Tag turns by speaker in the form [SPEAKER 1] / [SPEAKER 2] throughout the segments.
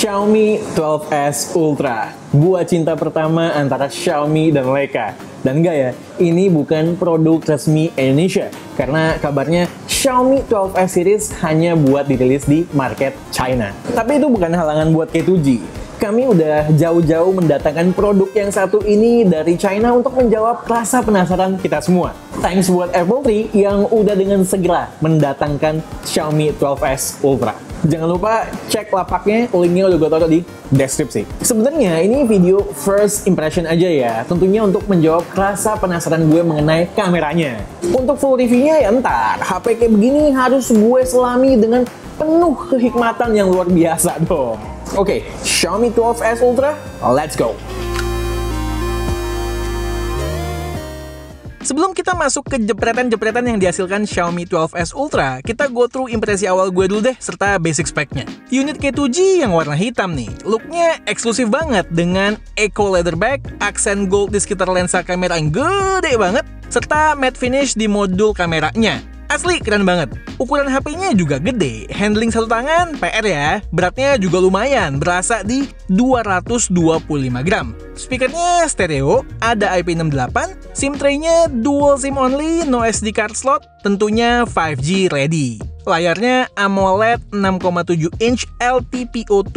[SPEAKER 1] Xiaomi 12S Ultra, buah cinta pertama antara Xiaomi dan Leica. Dan enggak ya, ini bukan produk resmi Indonesia, karena kabarnya Xiaomi 12S series hanya buat dirilis di market China. Tapi itu bukan halangan buat K2G. Kami udah jauh-jauh mendatangkan produk yang satu ini dari China untuk menjawab rasa penasaran kita semua. Thanks buat Apple Tree yang udah dengan segera mendatangkan Xiaomi 12S Ultra. Jangan lupa cek lapaknya, linknya udah gue taruh di deskripsi. Sebenarnya ini video first impression aja ya, tentunya untuk menjawab rasa penasaran gue mengenai kameranya. Untuk full reviewnya ya ntar, HP kayak begini harus gue selami dengan penuh kehikmatan yang luar biasa dong. Oke, Xiaomi 12S Ultra, let's go!
[SPEAKER 2] Sebelum kita masuk ke jepretan-jepretan yang dihasilkan Xiaomi 12S Ultra, kita go through impresi awal gue dulu deh, serta basic speknya. Unit K2G yang warna hitam nih, looknya eksklusif banget dengan Eco Leather Back, aksen gold di sekitar lensa kamera yang gede banget, serta matte finish di modul kameranya. Asli keren banget. Ukuran HP-nya juga gede, handling satu tangan PR ya, beratnya juga lumayan, berasa di 225 gram. Speakernya stereo, ada IP68, SIM tray-nya dual SIM only, no SD card slot, tentunya 5G ready. Layarnya AMOLED 6,7 inch LTPO2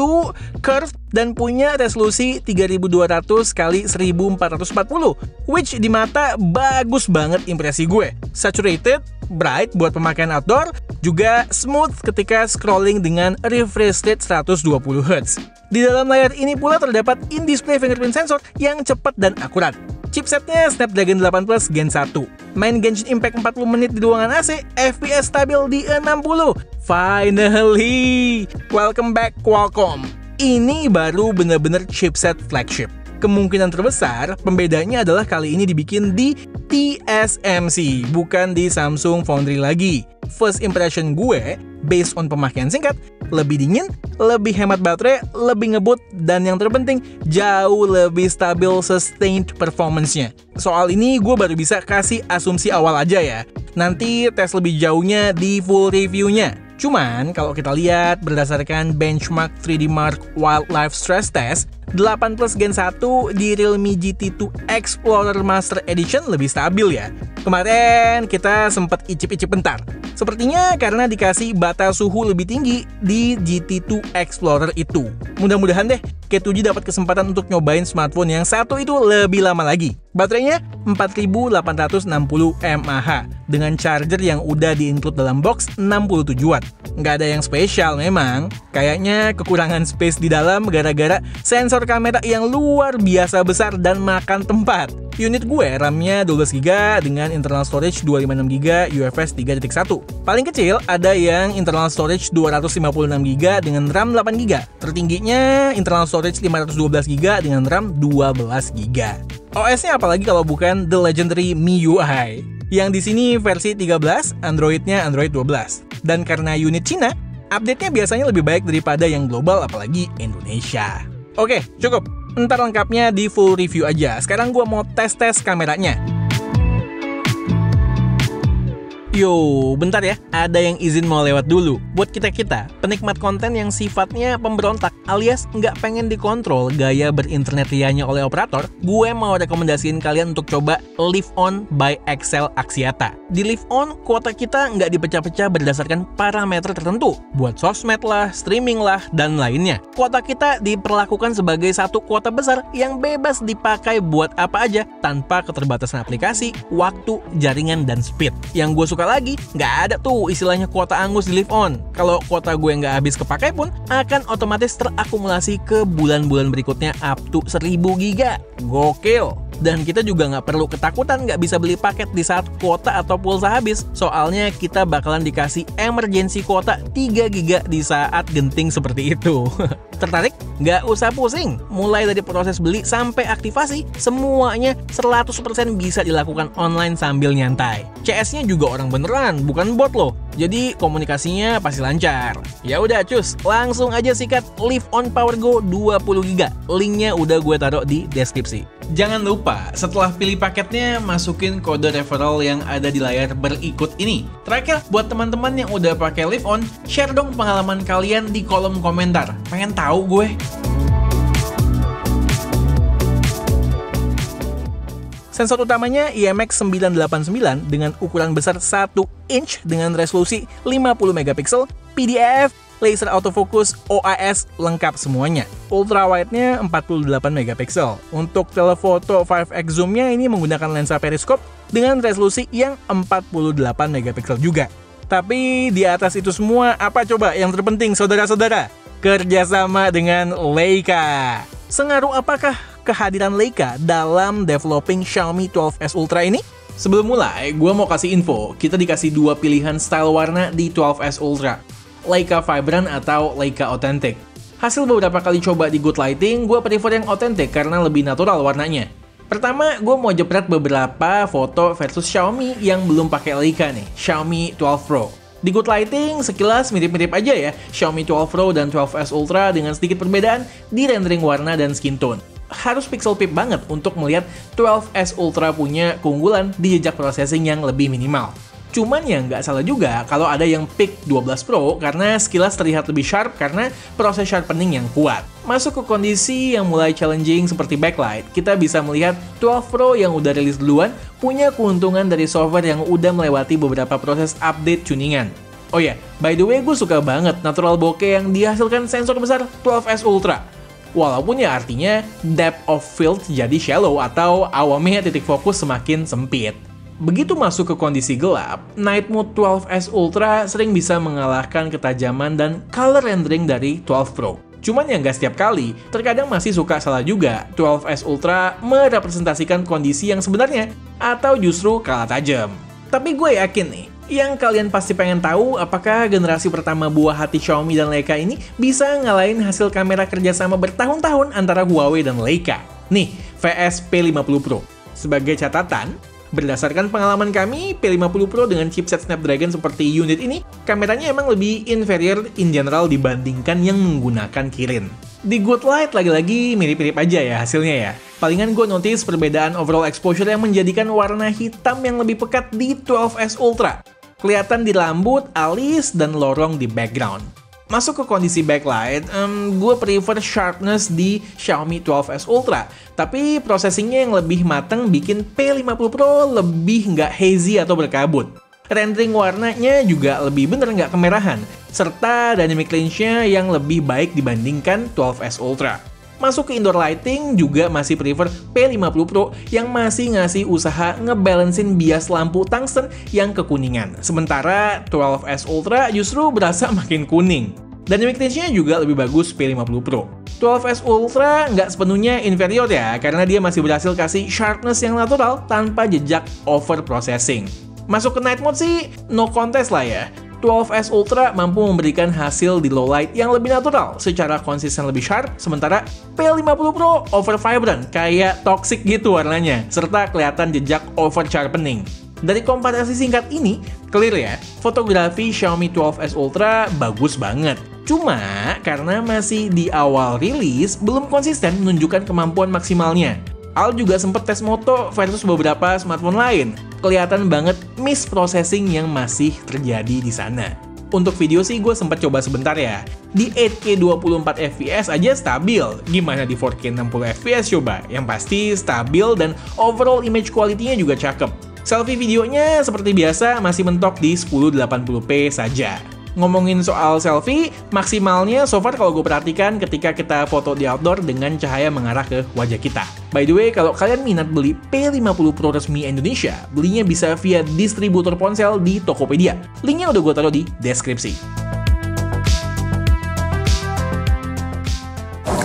[SPEAKER 2] curved dan punya resolusi 3200 x 1440, which di mata bagus banget impresi gue. Saturated, bright buat pemakaian outdoor, juga smooth ketika scrolling dengan refresh rate 120Hz. Di dalam layar ini pula terdapat in-display fingerprint sensor yang cepat dan akurat. Chipsetnya Snapdragon 8 Plus Gen 1. Main Genshin Impact 40 menit di ruangan AC, FPS stabil di 60. Finally! Welcome back Qualcomm. Ini baru bener-bener chipset flagship. Kemungkinan terbesar pembedanya adalah kali ini dibikin di TSMC, bukan di Samsung Foundry lagi. First impression gue, based on pemakaian singkat, lebih dingin, lebih hemat baterai, lebih ngebut, dan yang terpenting, jauh lebih stabil sustained performance-nya. Soal ini gue baru bisa kasih asumsi awal aja ya. Nanti tes lebih jauhnya di full review-nya. Cuman, kalau kita lihat berdasarkan benchmark 3D Mark Wildlife Stress Test, 8 Plus Gen 1 di Realme GT2 Explorer Master Edition lebih stabil ya. Kemarin kita sempat icip-icip bentar. Sepertinya karena dikasih batas suhu lebih tinggi di GT2 Explorer itu. Mudah-mudahan deh K2G dapat kesempatan untuk nyobain smartphone yang satu itu lebih lama lagi. Baterainya 4860 mAh dengan charger yang udah di-include dalam box 67 watt. Nggak ada yang spesial memang. Kayaknya kekurangan space di dalam gara-gara sensor kamera yang luar biasa besar dan makan tempat. Unit gue RAM-nya 12GB dengan internal storage 256GB UFS 3.1. Paling kecil ada yang internal storage 256GB dengan RAM 8GB. Tertingginya internal storage 512GB dengan RAM 12GB. OS-nya apalagi kalau bukan the legendary MIUI. Yang di sini versi 13, Android-nya Android 12. Dan karena unit Cina, update-nya biasanya lebih baik daripada yang global apalagi Indonesia. Oke, cukup. Ntar lengkapnya di full review aja. Sekarang gue mau tes-tes kameranya. Yo, bentar ya, ada yang izin mau lewat dulu. Buat kita-kita, penikmat konten yang sifatnya pemberontak alias nggak pengen dikontrol gaya berinternet rianya oleh operator, gue mau rekomendasiin kalian untuk coba Live On by XL Axiata. Di Live On, kuota kita nggak dipecah-pecah berdasarkan parameter tertentu. Buat sosmed lah, streaming lah, dan lainnya. Kuota kita diperlakukan sebagai satu kuota besar yang bebas dipakai buat apa aja tanpa keterbatasan aplikasi, waktu, jaringan, dan speed. Yang gue suka lagi, nggak ada tuh istilahnya kuota angus di Live On. Kalau kuota gue nggak habis kepakai pun, akan otomatis terakumulasi ke bulan-bulan berikutnya up to 1000 GB. Gokil! Dan kita juga nggak perlu ketakutan nggak bisa beli paket di saat kuota atau pulsa habis. Soalnya kita bakalan dikasih emergency kuota 3 GB di saat genting seperti itu. Tertarik? Nggak usah pusing. Mulai dari proses beli sampai aktivasi, semuanya 100% bisa dilakukan online sambil nyantai. CS-nya juga orang beneran, bukan bot loh. jadi komunikasinya pasti lancar. Ya udah cus, langsung aja sikat Live On Power Go 20GB. Linknya udah gue taruh di deskripsi. Jangan lupa, setelah pilih paketnya, masukin kode referral yang ada di layar berikut ini. Terakhir, buat teman-teman yang udah pakai Live On, share dong pengalaman kalian di kolom komentar. Pengen tahu gue. Sensor utamanya IMX989 dengan ukuran besar 1 inch dengan resolusi 50 megapiksel, PDAF, laser autofocus, OIS, lengkap semuanya. Ultrawide-nya 48 megapiksel. Untuk telefoto 5x zoom-nya ini menggunakan lensa periskop dengan resolusi yang 48 megapiksel juga. Tapi di atas itu semua, apa coba yang terpenting saudara-saudara? Kerjasama dengan Leica. Sengaruh apakah kehadiran Leica dalam developing Xiaomi 12S Ultra ini? Sebelum mulai, gue mau kasih info. Kita dikasih dua pilihan style warna di 12S Ultra. Leica Vibrant atau Leica Authentic. Hasil beberapa kali coba di good lighting, gue prefer yang Authentic karena lebih natural warnanya. Pertama, gue mau jepret beberapa foto versus Xiaomi yang belum pakai Leica nih, Xiaomi 12 Pro. Di good lighting, sekilas mirip-mirip aja ya, Xiaomi 12 Pro dan 12S Ultra dengan sedikit perbedaan di rendering warna dan skin tone. Harus pixel peep banget untuk melihat 12S Ultra punya keunggulan di jejak processing yang lebih minimal. Cuman ya nggak salah juga kalau ada yang pick 12 Pro karena sekilas terlihat lebih sharp karena proses sharpening yang kuat. Masuk ke kondisi yang mulai challenging seperti backlight, kita bisa melihat 12 Pro yang udah rilis duluan punya keuntungan dari software yang udah melewati beberapa proses update tuningan. Oh ya, by the way gue suka banget natural bokeh yang dihasilkan sensor besar 12S Ultra. Walaupun ya artinya depth of field jadi shallow atau awamnya titik fokus semakin sempit. Begitu masuk ke kondisi gelap, Night Mode 12S Ultra sering bisa mengalahkan ketajaman dan color rendering dari 12 Pro. Cuman yang nggak setiap kali, terkadang masih suka salah juga 12S Ultra merepresentasikan kondisi yang sebenarnya atau justru kalah tajam. Tapi gue yakin nih, yang kalian pasti pengen tahu apakah generasi pertama buah hati Xiaomi dan Leica ini bisa ngalahin hasil kamera kerjasama bertahun-tahun antara Huawei dan Leica. Nih, VS P50 Pro. Sebagai catatan, berdasarkan pengalaman kami, P50 Pro dengan chipset Snapdragon seperti unit ini, kameranya emang lebih inferior in general dibandingkan yang menggunakan Kirin. Di good light lagi-lagi mirip-mirip aja ya hasilnya ya. Palingan gue notice perbedaan overall exposure yang menjadikan warna hitam yang lebih pekat di 12S Ultra. Kelihatan di rambut, alis, dan lorong di background. Masuk ke kondisi backlight, gue prefer sharpness di Xiaomi 12S Ultra. Tapi processingnya yang lebih matang bikin P50 Pro lebih nggak hazy atau berkabut. Rendering warnanya juga lebih bener nggak kemerahan. Serta dynamic range-nya yang lebih baik dibandingkan 12S Ultra. Masuk ke indoor lighting juga masih prefer P50 Pro yang masih ngasih usaha ngebalancein bias lampu tungsten yang kekuningan. Sementara 12S Ultra justru berasa makin kuning. Dynamic range-nya juga lebih bagus P50 Pro. 12S Ultra nggak sepenuhnya inferior ya, karena dia masih berhasil kasih sharpness yang natural tanpa jejak over processing. Masuk ke night mode sih, no contest lah ya. 12S Ultra mampu memberikan hasil di low light yang lebih natural, secara konsisten lebih sharp, sementara P50 Pro over vibrant, kayak toxic gitu warnanya, serta kelihatan jejak over sharpening. Dari komparasi singkat ini, clear ya, fotografi Xiaomi 12S Ultra bagus banget. Cuma, karena masih di awal rilis, belum konsisten menunjukkan kemampuan maksimalnya. Al juga sempat tes moto versus beberapa smartphone lain. Kelihatan banget misprocessing yang masih terjadi di sana. Untuk video sih gue sempat coba sebentar ya. Di 8K 24 fps aja stabil. Gimana di 4K 60 fps coba? Yang pasti stabil dan overall image quality-nya juga cakep. Selfie videonya seperti biasa masih mentok di 1080p saja. Ngomongin soal selfie, maksimalnya so far kalau gue perhatikan ketika kita foto di outdoor dengan cahaya mengarah ke wajah kita. By the way, kalau kalian minat beli P50 Pro resmi Indonesia, belinya bisa via distributor ponsel di Tokopedia. Linknya udah gue taruh di deskripsi.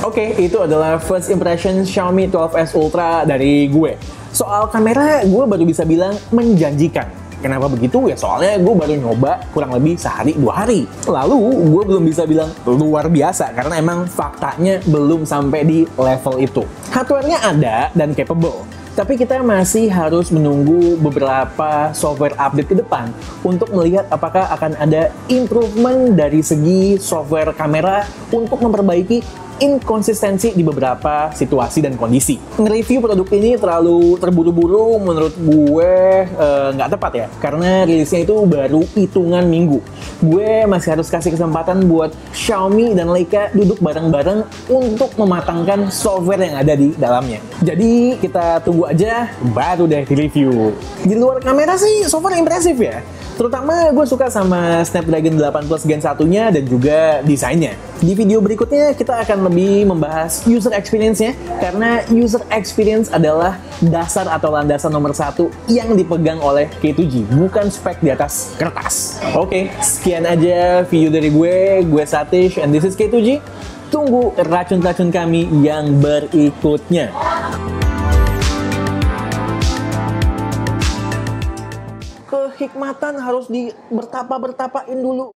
[SPEAKER 1] Oke, itu adalah first impression Xiaomi 12S Ultra dari gue. Soal kamera, gue baru bisa bilang menjanjikan. Kenapa begitu? Ya soalnya gue baru nyoba kurang lebih sehari 2 hari. Lalu gue belum bisa bilang luar biasa karena emang faktanya belum sampai di level itu. Hardware-nya ada dan capable. Tapi kita masih harus menunggu beberapa software update ke depan untuk melihat apakah akan ada improvement dari segi software kamera untuk memperbaiki inkonsistensi di beberapa situasi dan kondisi. Nge-review produk ini terlalu terburu-buru menurut gue nggak tepat ya, karena rilisnya itu baru hitungan minggu. Gue masih harus kasih kesempatan buat Xiaomi dan Leica duduk bareng-bareng untuk mematangkan software yang ada di dalamnya. Jadi kita tunggu aja, baru deh di-review. Di luar kamera sih software impresif ya. Terutama gue suka sama Snapdragon 8 Plus Gen 1-nya dan juga desainnya. Di video berikutnya kita akan lebih membahas user experience-nya, karena user experience adalah dasar atau landasan nomor satu yang dipegang oleh K2G, bukan spek di atas kertas. Oke, sekian aja video dari gue Satish, and this is K2G. Tunggu racun-racun kami yang berikutnya. Kehikmatan harus bertapa-bertapain dulu.